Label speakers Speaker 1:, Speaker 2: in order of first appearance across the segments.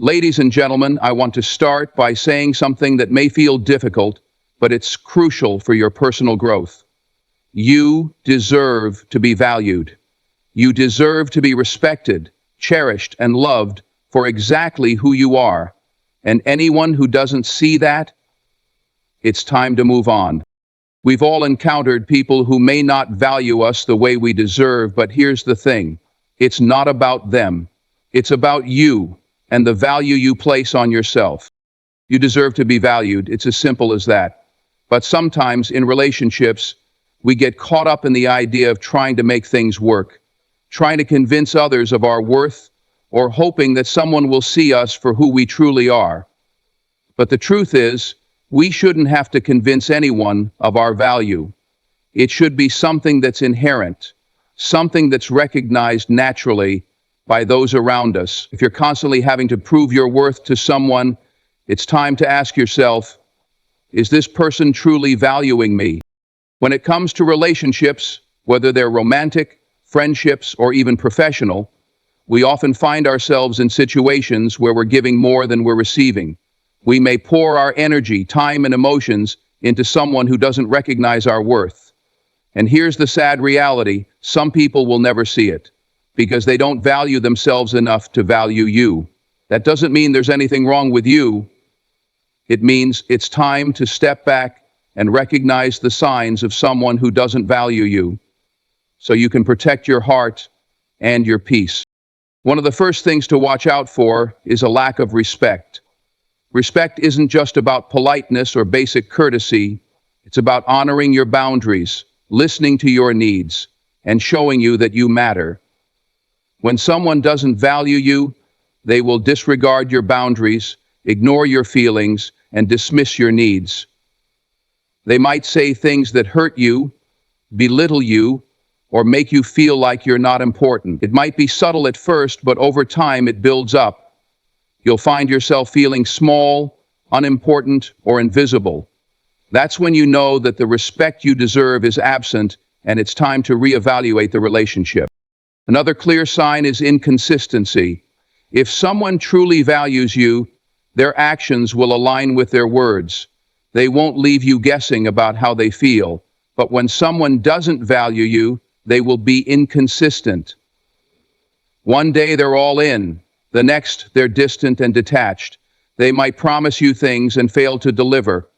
Speaker 1: Ladies and gentlemen, I want to start by saying something that may feel difficult, but it's crucial for your personal growth. You deserve to be valued. You deserve to be respected, cherished, and loved for exactly who you are. And anyone who doesn't see that, it's time to move on. We've all encountered people who may not value us the way we deserve, but here's the thing. It's not about them. It's about you and the value you place on yourself. You deserve to be valued. It's as simple as that. But sometimes in relationships, we get caught up in the idea of trying to make things work, trying to convince others of our worth, or hoping that someone will see us for who we truly are. But the truth is, we shouldn't have to convince anyone of our value. It should be something that's inherent, something that's recognized naturally by those around us. If you're constantly having to prove your worth to someone, it's time to ask yourself, is this person truly valuing me? When it comes to relationships, whether they're romantic, friendships, or even professional, we often find ourselves in situations where we're giving more than we're receiving. We may pour our energy, time, and emotions into someone who doesn't recognize our worth. And here's the sad reality: some people will never see it, because they don't value themselves enough to value you. That doesn't mean there's anything wrong with you. It means it's time to step back and recognize the signs of someone who doesn't value you, so you can protect your heart and your peace. One of the first things to watch out for is a lack of respect. Respect isn't just about politeness or basic courtesy. It's about honoring your boundaries, listening to your needs, and showing you that you matter. When someone doesn't value you, they will disregard your boundaries, ignore your feelings, and dismiss your needs. They might say things that hurt you, belittle you, or make you feel like you're not important. It might be subtle at first, but over time it builds up. You'll find yourself feeling small, unimportant, or invisible. That's when you know that the respect you deserve is absent, and it's time to reevaluate the relationship. Another clear sign is inconsistency. If someone truly values you, their actions will align with their words. They won't leave you guessing about how they feel. But when someone doesn't value you, they will be inconsistent. One day they're all in, the next they're distant and detached. They might promise you things and fail to deliver,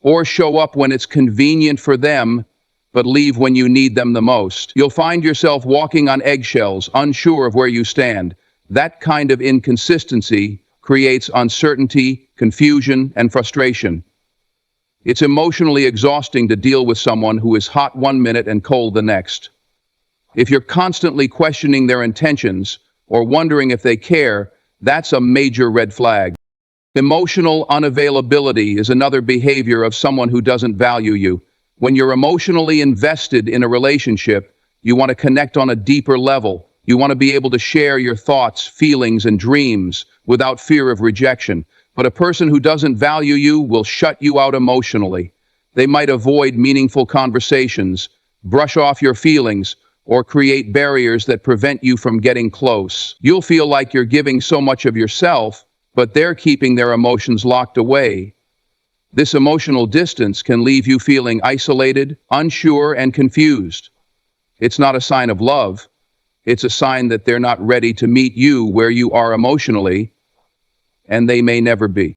Speaker 1: or show up when it's convenient for them, but leave when you need them the most. You'll find yourself walking on eggshells, unsure of where you stand. That kind of inconsistency creates uncertainty, confusion, and frustration. It's emotionally exhausting to deal with someone who is hot one minute and cold the next. If you're constantly questioning their intentions or wondering if they care, that's a major red flag. Emotional unavailability is another behavior of someone who doesn't value you. When you're emotionally invested in a relationship, you want to connect on a deeper level. You want to be able to share your thoughts, feelings, and dreams without fear of rejection. But a person who doesn't value you will shut you out emotionally. They might avoid meaningful conversations, brush off your feelings, or create barriers that prevent you from getting close. You'll feel like you're giving so much of yourself, but they're keeping their emotions locked away. This emotional distance can leave you feeling isolated, unsure, and confused. It's not a sign of love. It's a sign that they're not ready to meet you where you are emotionally, and they may never be.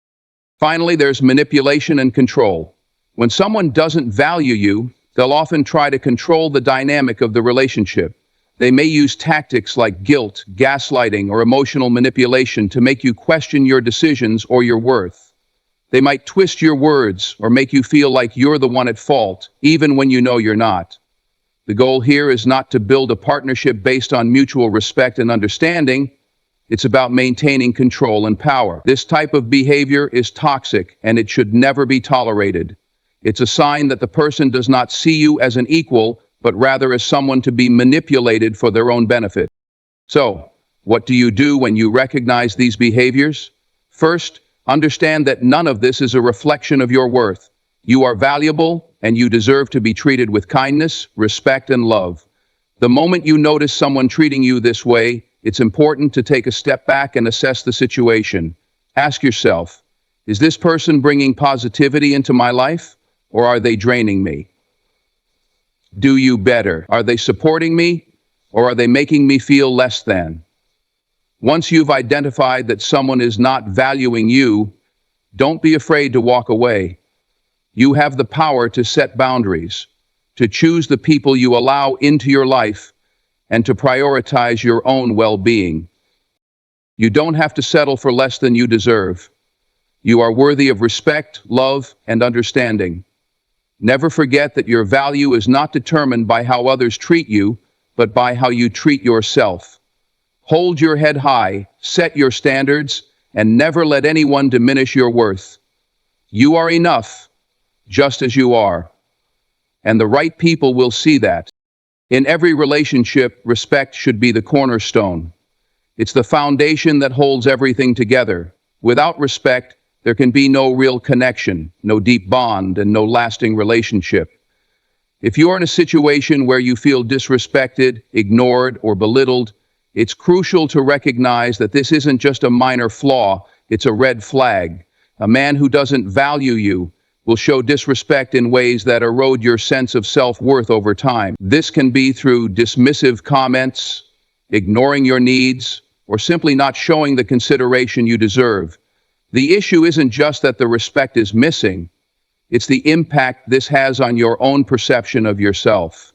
Speaker 1: Finally, there's manipulation and control. When someone doesn't value you, they'll often try to control the dynamic of the relationship. They may use tactics like guilt, gaslighting, or emotional manipulation to make you question your decisions or your worth. They might twist your words or make you feel like you're the one at fault, even when you know you're not. The goal here is not to build a partnership based on mutual respect and understanding. It's about maintaining control and power. This type of behavior is toxic, and it should never be tolerated. It's a sign that the person does not see you as an equal, but rather as someone to be manipulated for their own benefit. So, what do you do when you recognize these behaviors? First, understand that none of this is a reflection of your worth. You are valuable, and you deserve to be treated with kindness, respect, and love. The moment you notice someone treating you this way, it's important to take a step back and assess the situation. Ask yourself, is this person bringing positivity into my life, or are they draining me? Do you better? Are they supporting me, or are they making me feel less than? Once you've identified that someone is not valuing you, don't be afraid to walk away. You have the power to set boundaries, to choose the people you allow into your life, and to prioritize your own well-being. You don't have to settle for less than you deserve. You are worthy of respect, love, and understanding. Never forget that your value is not determined by how others treat you, but by how you treat yourself. Hold your head high, set your standards, and never let anyone diminish your worth. You are enough, just as you are. And the right people will see that. In every relationship, respect should be the cornerstone. It's the foundation that holds everything together. Without respect, there can be no real connection, no deep bond, and no lasting relationship. If you're in a situation where you feel disrespected, ignored, or belittled, it's crucial to recognize that this isn't just a minor flaw, it's a red flag. A man who doesn't value you will show disrespect in ways that erode your sense of self-worth over time. This can be through dismissive comments, ignoring your needs, or simply not showing the consideration you deserve. The issue isn't just that the respect is missing, it's the impact this has on your own perception of yourself.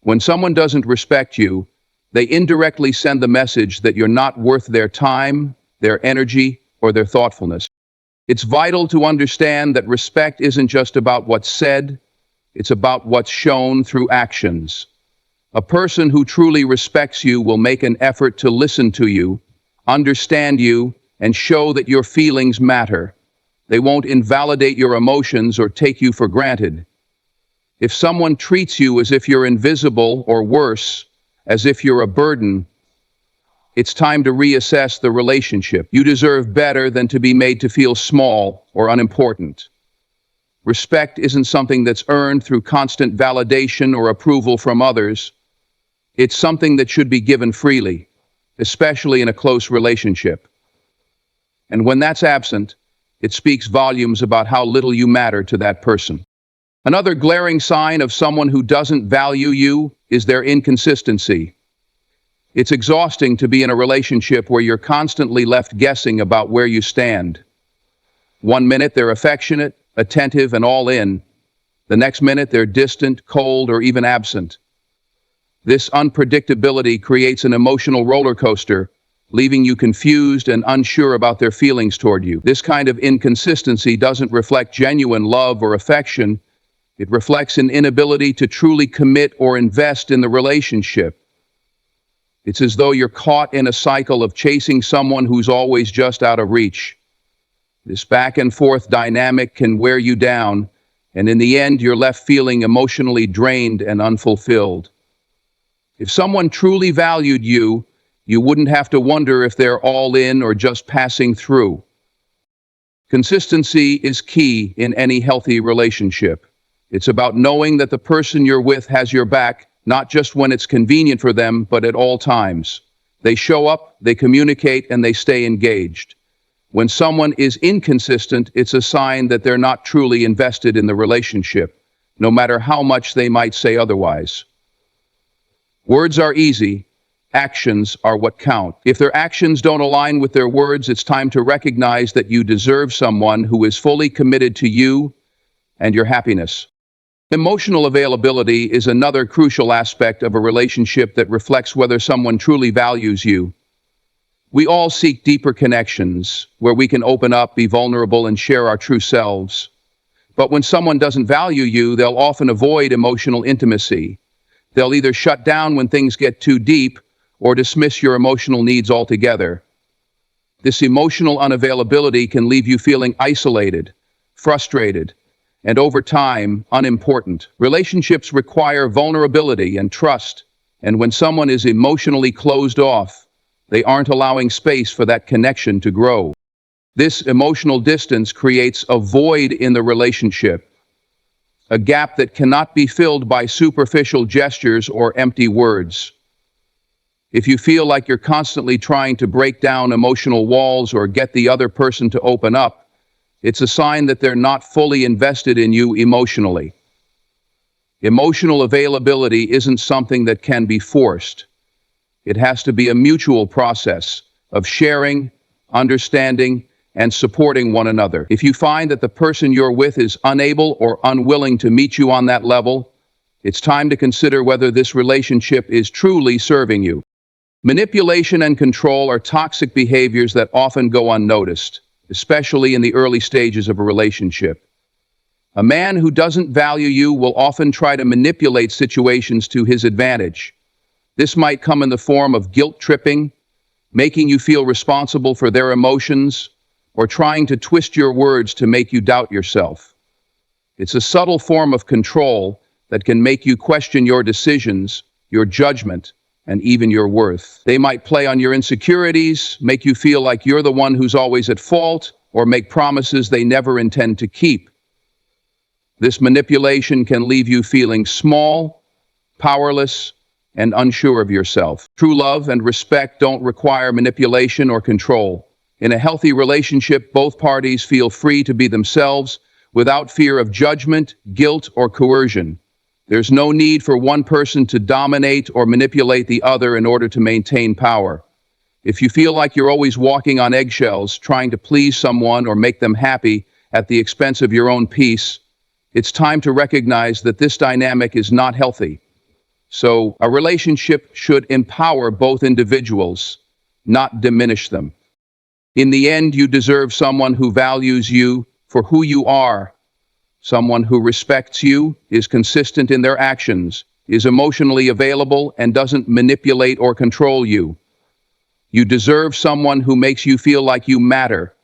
Speaker 1: When someone doesn't respect you, they indirectly send the message that you're not worth their time, their energy, or their thoughtfulness. It's vital to understand that respect isn't just about what's said, it's about what's shown through actions. A person who truly respects you will make an effort to listen to you, understand you, and show that your feelings matter. They won't invalidate your emotions or take you for granted. If someone treats you as if you're invisible, or worse, as if you're a burden, it's time to reassess the relationship. You deserve better than to be made to feel small or unimportant. Respect isn't something that's earned through constant validation or approval from others. It's something that should be given freely, especially in a close relationship. And when that's absent, it speaks volumes about how little you matter to that person. Another glaring sign of someone who doesn't value you is their inconsistency. It's exhausting to be in a relationship where you're constantly left guessing about where you stand. One minute they're affectionate, attentive, and all in. The next minute they're distant, cold, or even absent. This unpredictability creates an emotional roller coaster, leaving you confused and unsure about their feelings toward you. This kind of inconsistency doesn't reflect genuine love or affection. It reflects an inability to truly commit or invest in the relationship. It's as though you're caught in a cycle of chasing someone who's always just out of reach. This back and forth dynamic can wear you down, and in the end, you're left feeling emotionally drained and unfulfilled. If someone truly valued you, you wouldn't have to wonder if they're all in or just passing through. Consistency is key in any healthy relationship. It's about knowing that the person you're with has your back, not just when it's convenient for them, but at all times. They show up, they communicate, and they stay engaged. When someone is inconsistent, it's a sign that they're not truly invested in the relationship, no matter how much they might say otherwise. Words are easy. Actions are what count. If their actions don't align with their words, it's time to recognize that you deserve someone who is fully committed to you and your happiness. Emotional availability is another crucial aspect of a relationship that reflects whether someone truly values you. We all seek deeper connections where we can open up, be vulnerable, and share our true selves. But when someone doesn't value you, they'll often avoid emotional intimacy. They'll either shut down when things get too deep or dismiss your emotional needs altogether. This emotional unavailability can leave you feeling isolated, frustrated, and over time, unimportant. Relationships require vulnerability and trust, and when someone is emotionally closed off, they aren't allowing space for that connection to grow. This emotional distance creates a void in the relationship, a gap that cannot be filled by superficial gestures or empty words. If you feel like you're constantly trying to break down emotional walls or get the other person to open up, it's a sign that they're not fully invested in you emotionally. Emotional availability isn't something that can be forced. It has to be a mutual process of sharing, understanding, and supporting one another. If you find that the person you're with is unable or unwilling to meet you on that level, it's time to consider whether this relationship is truly serving you. Manipulation and control are toxic behaviors that often go unnoticed, especially in the early stages of a relationship. A man who doesn't value you will often try to manipulate situations to his advantage. This might come in the form of guilt tripping, making you feel responsible for their emotions, or trying to twist your words to make you doubt yourself. It's a subtle form of control that can make you question your decisions, your judgment, and even your worth. They might play on your insecurities, make you feel like you're the one who's always at fault, or make promises they never intend to keep. This manipulation can leave you feeling small, powerless, and unsure of yourself. True love and respect don't require manipulation or control. In a healthy relationship, both parties feel free to be themselves without fear of judgment, guilt, or coercion. There's no need for one person to dominate or manipulate the other in order to maintain power. If you feel like you're always walking on eggshells, trying to please someone or make them happy at the expense of your own peace, it's time to recognize that this dynamic is not healthy. So, a relationship should empower both individuals, not diminish them. In the end, you deserve someone who values you for who you are, someone who respects you, is consistent in their actions, is emotionally available, and doesn't manipulate or control you. You deserve someone who makes you feel like you matter,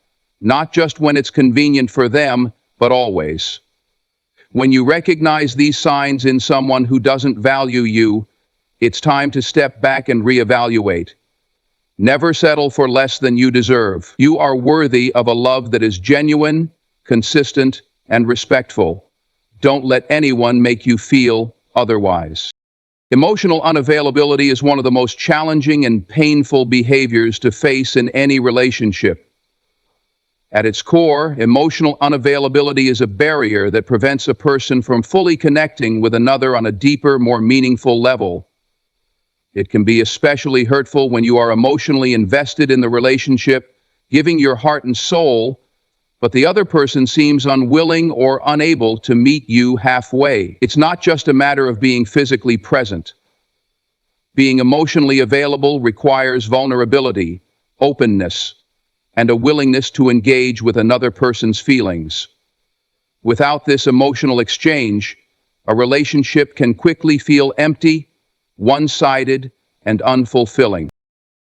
Speaker 1: not just when it's convenient for them, but always. When you recognize these signs in someone who doesn't value you, it's time to step back and reevaluate. Never settle for less than you deserve. You are worthy of a love that is genuine, consistent, and respectful. Don't let anyone make you feel otherwise. Emotional unavailability is one of the most challenging and painful behaviors to face in any relationship. At its core, emotional unavailability is a barrier that prevents a person from fully connecting with another on a deeper, more meaningful level. It can be especially hurtful when you are emotionally invested in the relationship, giving your heart and soul, but the other person seems unwilling or unable to meet you halfway. It's not just a matter of being physically present. Being emotionally available requires vulnerability, openness, and a willingness to engage with another person's feelings. Without this emotional exchange, a relationship can quickly feel empty, one-sided, and unfulfilling.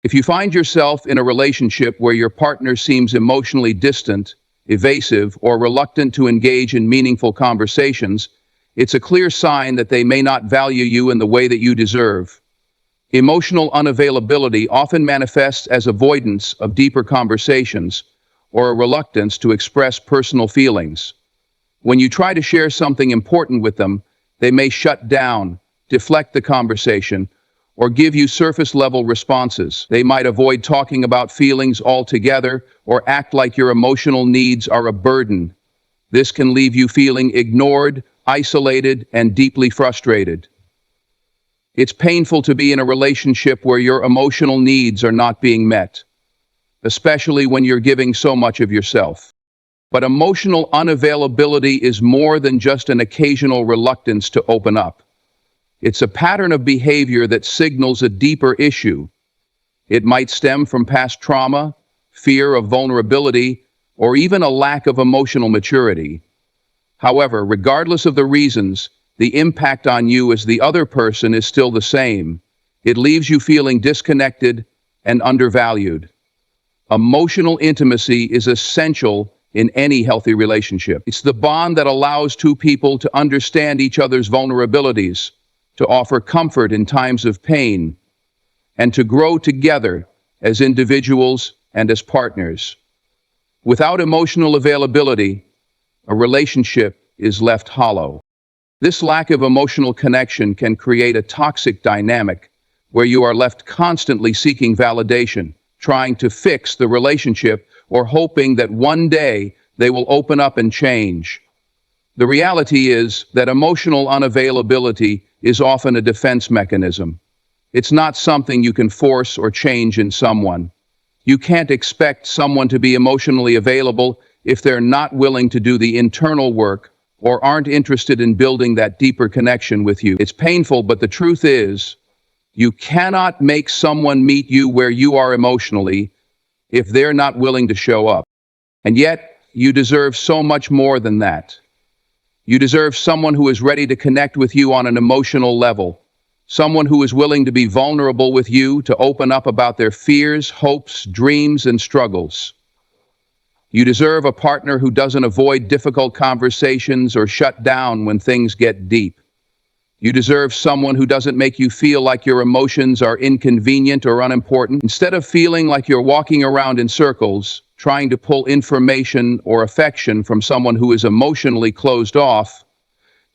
Speaker 1: If you find yourself in a relationship where your partner seems emotionally distant, evasive, or reluctant to engage in meaningful conversations, it's a clear sign that they may not value you in the way that you deserve. Emotional unavailability often manifests as avoidance of deeper conversations or a reluctance to express personal feelings. When you try to share something important with them, they may shut down, deflect the conversation, or give you surface-level responses. They might avoid talking about feelings altogether or act like your emotional needs are a burden. This can leave you feeling ignored, isolated, and deeply frustrated. It's painful to be in a relationship where your emotional needs are not being met, especially when you're giving so much of yourself. But emotional unavailability is more than just an occasional reluctance to open up. It's a pattern of behavior that signals a deeper issue. It might stem from past trauma, fear of vulnerability, or even a lack of emotional maturity. However, regardless of the reasons, the impact on you as the other person is still the same. It leaves you feeling disconnected and undervalued. Emotional intimacy is essential in any healthy relationship. It's the bond that allows two people to understand each other's vulnerabilities, to offer comfort in times of pain, and to grow together as individuals and as partners. Without emotional availability, a relationship is left hollow. This lack of emotional connection can create a toxic dynamic where you are left constantly seeking validation, trying to fix the relationship, or hoping that one day they will open up and change. The reality is that emotional unavailability is often a defense mechanism. It's not something you can force or change in someone. You can't expect someone to be emotionally available if they're not willing to do the internal work or aren't interested in building that deeper connection with you. It's painful, but the truth is, you cannot make someone meet you where you are emotionally if they're not willing to show up. And yet, you deserve so much more than that. You deserve someone who is ready to connect with you on an emotional level. Someone who is willing to be vulnerable with you, to open up about their fears, hopes, dreams, and struggles. You deserve a partner who doesn't avoid difficult conversations or shut down when things get deep. You deserve someone who doesn't make you feel like your emotions are inconvenient or unimportant. Instead of feeling like you're walking around in circles, trying to pull information or affection from someone who is emotionally closed off,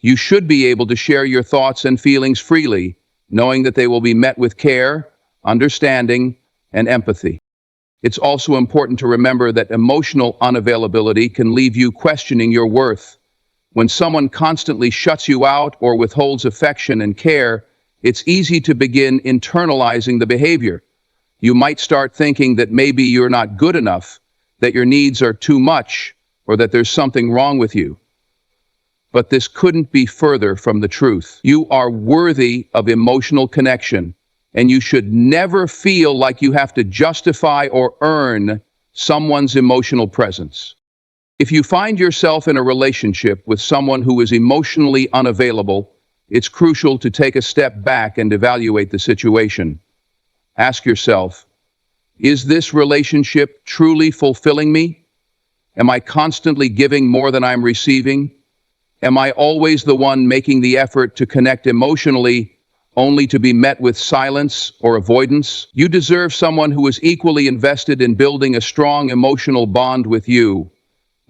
Speaker 1: you should be able to share your thoughts and feelings freely, knowing that they will be met with care, understanding, and empathy. It's also important to remember that emotional unavailability can leave you questioning your worth. When someone constantly shuts you out or withholds affection and care, it's easy to begin internalizing the behavior. You might start thinking that maybe you're not good enough, that your needs are too much, or that there's something wrong with you. But this couldn't be further from the truth. You are worthy of emotional connection, and you should never feel like you have to justify or earn someone's emotional presence. If you find yourself in a relationship with someone who is emotionally unavailable, it's crucial to take a step back and evaluate the situation. Ask yourself, is this relationship truly fulfilling me? Am I constantly giving more than I'm receiving? Am I always the one making the effort to connect emotionally, only to be met with silence or avoidance? You deserve someone who is equally invested in building a strong emotional bond with you,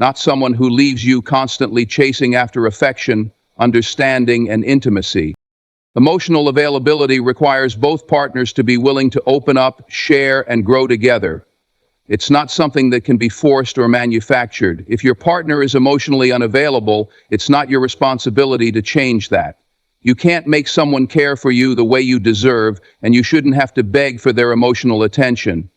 Speaker 1: not someone who leaves you constantly chasing after affection, understanding, and intimacy. Emotional availability requires both partners to be willing to open up, share, and grow together. It's not something that can be forced or manufactured. If your partner is emotionally unavailable, it's not your responsibility to change that. You can't make someone care for you the way you deserve, and you shouldn't have to beg for their emotional attention.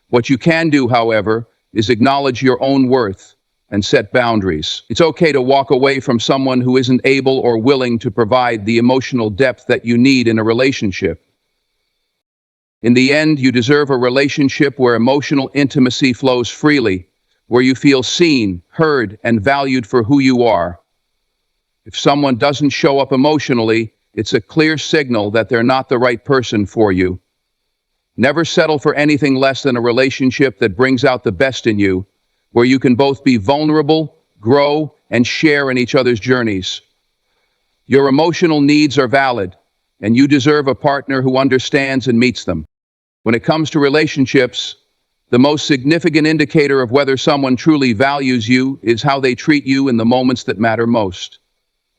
Speaker 1: What you can do, however, is acknowledge your own worth and set boundaries. It's okay to walk away from someone who isn't able or willing to provide the emotional depth that you need in a relationship. In the end, you deserve a relationship where emotional intimacy flows freely, where you feel seen, heard, and valued for who you are. If someone doesn't show up emotionally, it's a clear signal that they're not the right person for you. Never settle for anything less than a relationship that brings out the best in you, where you can both be vulnerable, grow, and share in each other's journeys. Your emotional needs are valid, and you deserve a partner who understands and meets them. When it comes to relationships, the most significant indicator of whether someone truly values you is how they treat you in the moments that matter most.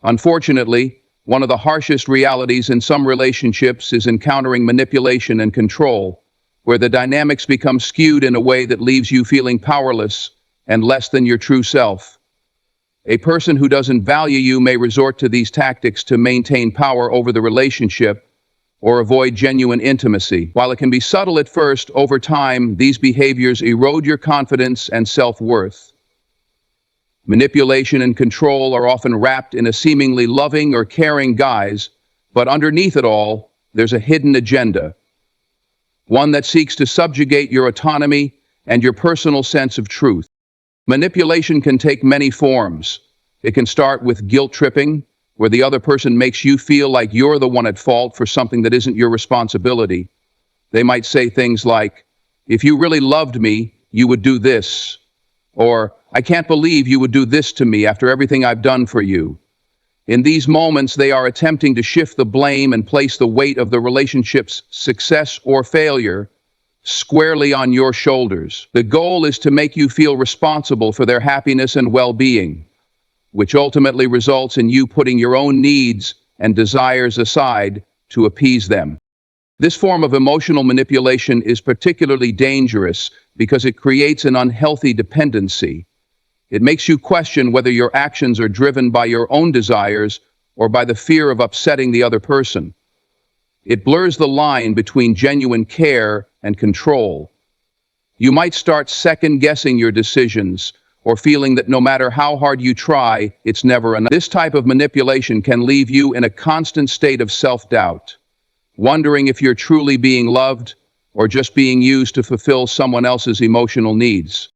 Speaker 1: Unfortunately, one of the harshest realities in some relationships is encountering manipulation and control, where the dynamics become skewed in a way that leaves you feeling powerless and less than your true self. A person who doesn't value you may resort to these tactics to maintain power over the relationship or avoid genuine intimacy. While it can be subtle at first, over time, these behaviors erode your confidence and self-worth. Manipulation and control are often wrapped in a seemingly loving or caring guise, but underneath it all, there's a hidden agenda. One that seeks to subjugate your autonomy and your personal sense of truth. Manipulation can take many forms. It can start with guilt tripping, where the other person makes you feel like you're the one at fault for something that isn't your responsibility. They might say things like, "If you really loved me, you would do this," or "I can't believe you would do this to me after everything I've done for you." In these moments, they are attempting to shift the blame and place the weight of the relationship's success or failure squarely on your shoulders. The goal is to make you feel responsible for their happiness and well-being, which ultimately results in you putting your own needs and desires aside to appease them. This form of emotional manipulation is particularly dangerous because it creates an unhealthy dependency. It makes you question whether your actions are driven by your own desires or by the fear of upsetting the other person. It blurs the line between genuine care and control. You might start second-guessing your decisions or feeling that no matter how hard you try, it's never enough. This type of manipulation can leave you in a constant state of self-doubt, wondering if you're truly being loved or just being used to fulfill someone else's emotional needs.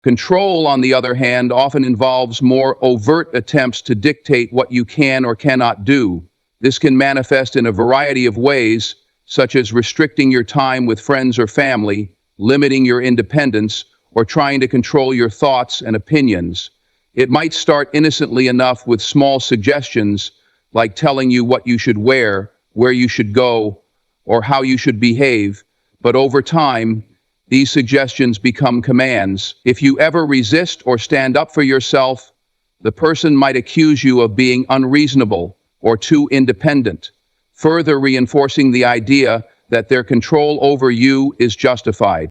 Speaker 1: Control, on the other hand, often involves more overt attempts to dictate what you can or cannot do. This can manifest in a variety of ways, such as restricting your time with friends or family, limiting your independence, or trying to control your thoughts and opinions. It might start innocently enough with small suggestions, like telling you what you should wear, where you should go, or how you should behave, but over time, these suggestions become commands. If you ever resist or stand up for yourself, the person might accuse you of being unreasonable or too independent, further reinforcing the idea that their control over you is justified.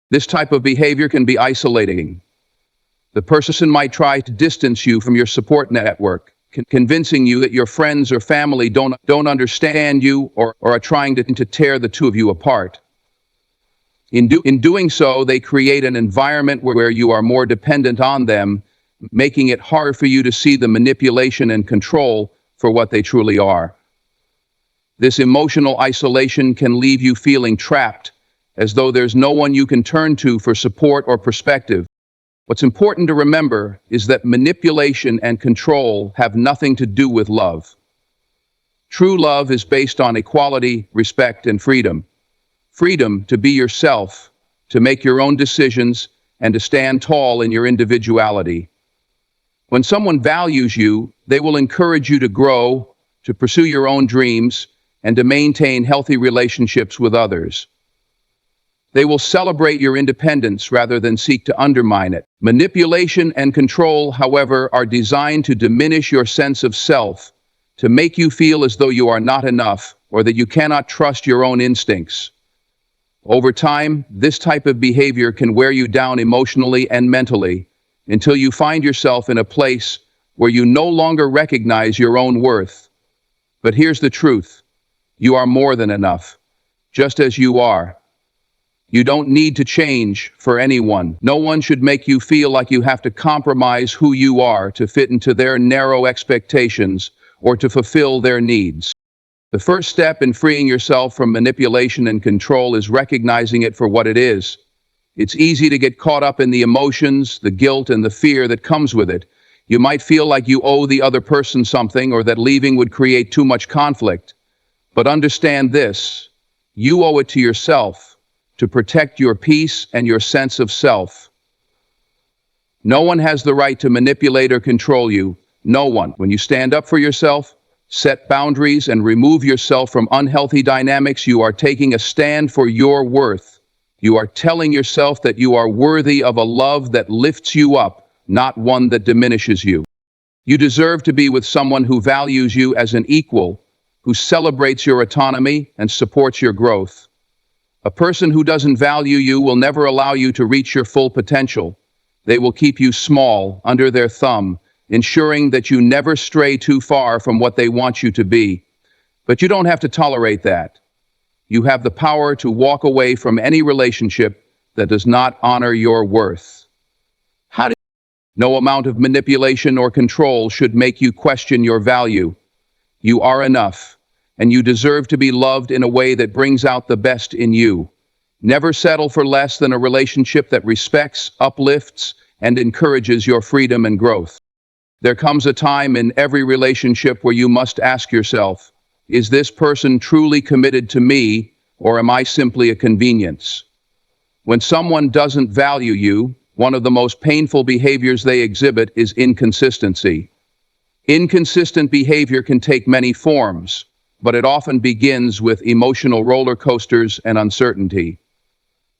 Speaker 1: This type of behavior can be isolating. The person might try to distance you from your support network, convincing you that your friends or family don't understand you or are trying to tear the two of you apart. In doing so, they create an environment where you are more dependent on them, making it hard for you to see the manipulation and control for what they truly are. This emotional isolation can leave you feeling trapped, as though there's no one you can turn to for support or perspective. What's important to remember is that manipulation and control have nothing to do with love. True love is based on equality, respect, and freedom. Freedom to be yourself, to make your own decisions, and to stand tall in your individuality. When someone values you, they will encourage you to grow, to pursue your own dreams, and to maintain healthy relationships with others. They will celebrate your independence rather than seek to undermine it. Manipulation and control, however, are designed to diminish your sense of self, to make you feel as though you are not enough or that you cannot trust your own instincts. Over time, this type of behavior can wear you down emotionally and mentally until you find yourself in a place where you no longer recognize your own worth. But here's the truth. You are more than enough, just as you are. You don't need to change for anyone. No one should make you feel like you have to compromise who you are to fit into their narrow expectations or to fulfill their needs. The first step in freeing yourself from manipulation and control is recognizing it for what it is. It's easy to get caught up in the emotions, the guilt, and the fear that comes with it. You might feel like you owe the other person something or that leaving would create too much conflict. But understand this, you owe it to yourself to protect your peace and your sense of self. No one has the right to manipulate or control you. No one. When you stand up for yourself, set boundaries, and remove yourself from unhealthy dynamics, you are taking a stand for your worth. You are telling yourself that you are worthy of a love that lifts you up, not one that diminishes you. You deserve to be with someone who values you as an equal, who celebrates your autonomy and supports your growth. A person who doesn't value you will never allow you to reach your full potential. They will keep you small, under their thumb, ensuring that you never stray too far from what they want you to be. But you don't have to tolerate that. You have the power to walk away from any relationship that does not honor your worth. No amount of manipulation or control should make you question your value. You are enough, and you deserve to be loved in a way that brings out the best in you. Never settle for less than a relationship that respects, uplifts, and encourages your freedom and growth. There comes a time in every relationship where you must ask yourself, is this person truly committed to me, or am I simply a convenience? When someone doesn't value you, one of the most painful behaviors they exhibit is inconsistency. Inconsistent behavior can take many forms, but it often begins with emotional roller coasters and uncertainty.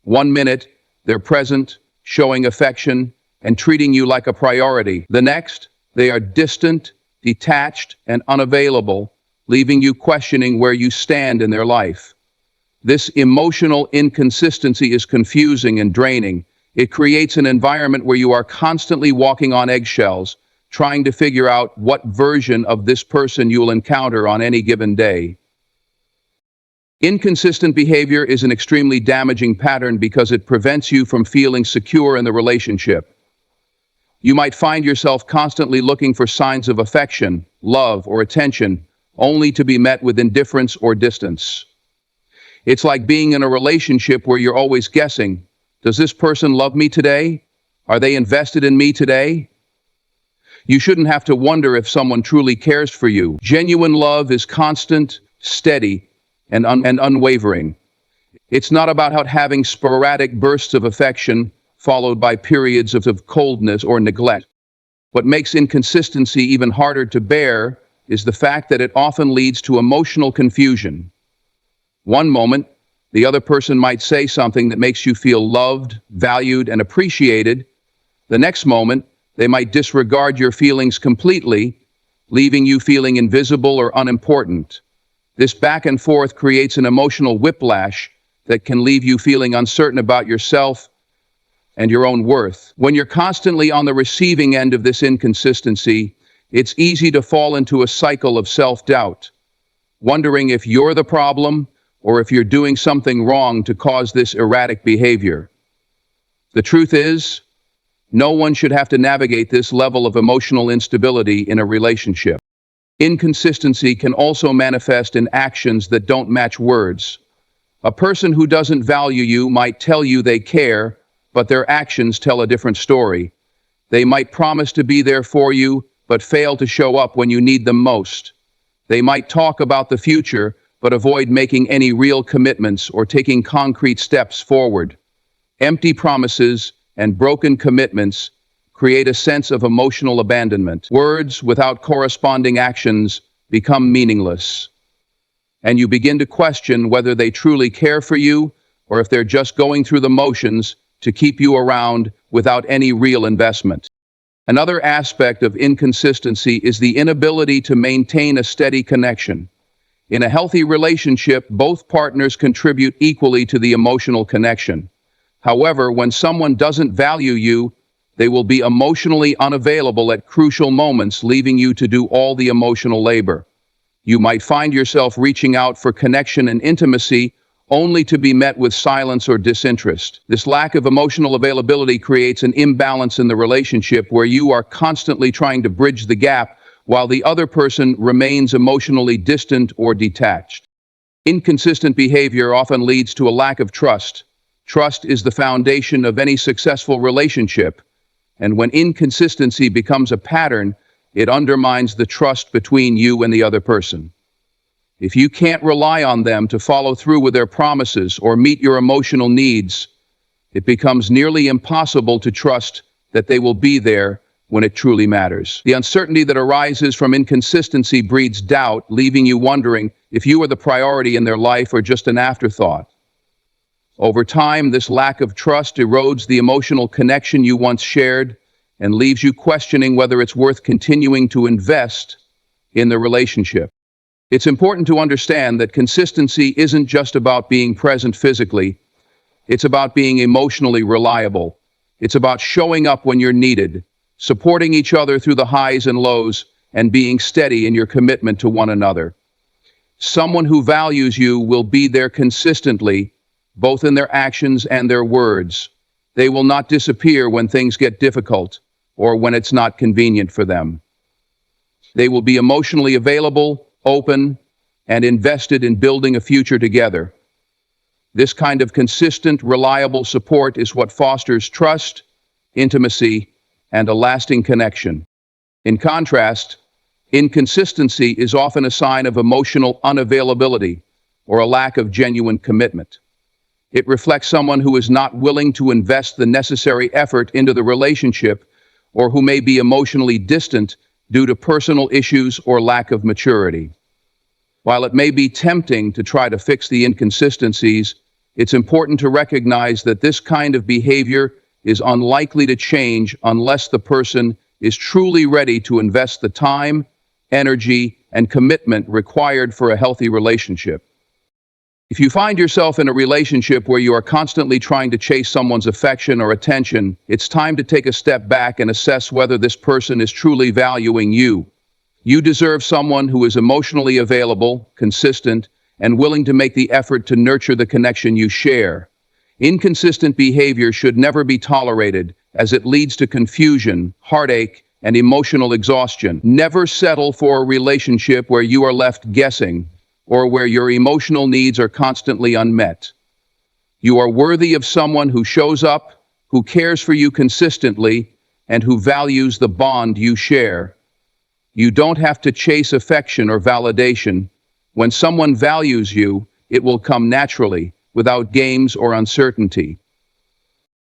Speaker 1: One minute, they're present, showing affection, and treating you like a priority. The next, they are distant, detached, and unavailable, leaving you questioning where you stand in their life. This emotional inconsistency is confusing and draining. It creates an environment where you are constantly walking on eggshells, trying to figure out what version of this person you'll encounter on any given day. Inconsistent behavior is an extremely damaging pattern because it prevents you from feeling secure in the relationship. You might find yourself constantly looking for signs of affection, love, or attention, only to be met with indifference or distance. It's like being in a relationship where you're always guessing, does this person love me today? Are they invested in me today? You shouldn't have to wonder if someone truly cares for you. Genuine love is constant, steady, and unwavering. It's not about having sporadic bursts of affection followed by periods of coldness or neglect. What makes inconsistency even harder to bear is the fact that it often leads to emotional confusion. One moment, the other person might say something that makes you feel loved, valued, and appreciated. The next moment, they might disregard your feelings completely, leaving you feeling invisible or unimportant. This back and forth creates an emotional whiplash that can leave you feeling uncertain about yourself and your own worth. When you're constantly on the receiving end of this inconsistency, it's easy to fall into a cycle of self-doubt, wondering if you're the problem or if you're doing something wrong to cause this erratic behavior. The truth is, no one should have to navigate this level of emotional instability in a relationship. Inconsistency can also manifest in actions that don't match words. A person who doesn't value you might tell you they care, but their actions tell a different story. They might promise to be there for you, but fail to show up when you need them most. They might talk about the future, but avoid making any real commitments or taking concrete steps forward. Empty promises and broken commitments create a sense of emotional abandonment. Words without corresponding actions become meaningless, and you begin to question whether they truly care for you or if they're just going through the motions to keep you around without any real investment. Another aspect of inconsistency is the inability to maintain a steady connection. In a healthy relationship, both partners contribute equally to the emotional connection. However, when someone doesn't value you, they will be emotionally unavailable at crucial moments, leaving you to do all the emotional labor. You might find yourself reaching out for connection and intimacy only to be met with silence or disinterest. This lack of emotional availability creates an imbalance in the relationship where you are constantly trying to bridge the gap while the other person remains emotionally distant or detached. Inconsistent behavior often leads to a lack of trust. Trust is the foundation of any successful relationship, and when inconsistency becomes a pattern, it undermines the trust between you and the other person. If you can't rely on them to follow through with their promises or meet your emotional needs, it becomes nearly impossible to trust that they will be there when it truly matters. The uncertainty that arises from inconsistency breeds doubt, leaving you wondering if you are the priority in their life or just an afterthought. Over time, this lack of trust erodes the emotional connection you once shared and leaves you questioning whether it's worth continuing to invest in the relationship. It's important to understand that consistency isn't just about being present physically. It's about being emotionally reliable. It's about showing up when you're needed, supporting each other through the highs and lows, and being steady in your commitment to one another. Someone who values you will be there consistently, both in their actions and their words. They will not disappear when things get difficult or when it's not convenient for them. They will be emotionally available, open, and invested in building a future together. This kind of consistent, reliable support is what fosters trust, intimacy, and a lasting connection. In contrast, inconsistency is often a sign of emotional unavailability or a lack of genuine commitment. It reflects someone who is not willing to invest the necessary effort into the relationship or who may be emotionally distant due to personal issues or lack of maturity. While it may be tempting to try to fix the inconsistencies, it's important to recognize that this kind of behavior is unlikely to change unless the person is truly ready to invest the time, energy, and commitment required for a healthy relationship. If you find yourself in a relationship where you are constantly trying to chase someone's affection or attention, it's time to take a step back and assess whether this person is truly valuing you. You deserve someone who is emotionally available, consistent, and willing to make the effort to nurture the connection you share. Inconsistent behavior should never be tolerated, as it leads to confusion, heartache, and emotional exhaustion. Never settle for a relationship where you are left guessing or where your emotional needs are constantly unmet. You are worthy of someone who shows up, who cares for you consistently, and who values the bond you share. You don't have to chase affection or validation. When someone values you, it will come naturally, without games or uncertainty.